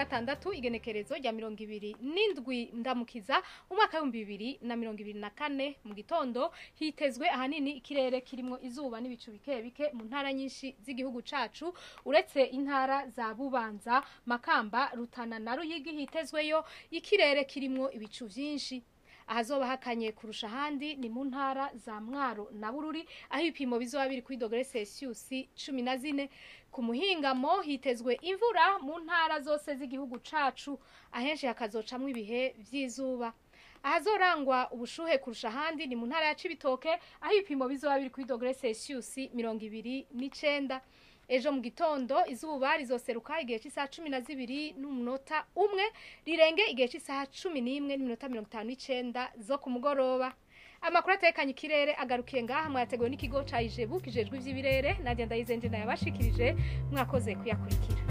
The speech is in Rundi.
gatandatu igenekerezo rya 27 ndamukiza umwaka wa 2024 mu gitondo hitezwe ahanini ikirere kirimo izuba n'ibicu bike mu ntara nyinshi z'igihugu cacu uretse intara za Bubanza, Makamba, Rutana na Ruyigi hitezweyo ikirere kirimo ibicu vyinshi. Ahazoba hakanye kurusha handi ni mu ntara za Mwaro na Bururi aho ibipimo bizoba biri kuri dogere Celsius 14. Ku muhingamo hitezwe imvura mu ntara zose z'igihugu cacu ahenshi hakazocamwe ibihe vy'izuba. Ahazorangwa ubushuhe kurusha handi ni mu ntara ya Cibitoke aho ibipimo bizoba biri kuri dogere Celsius 29. Ejo mu gitondo izuba rizoseruka igihe cy'isaha 12 n'umunota umwe rirenge igihe cy'isaha 11 n'iminota 59 zo ku mugoroba. Amakuru atekanye ikirere agarukiye ngaha mwateguwe n'ikigo ca Ijebu kijejwe ivy'ibirere na Ndayizende nayabashikirije mwakoze kuyakurikira.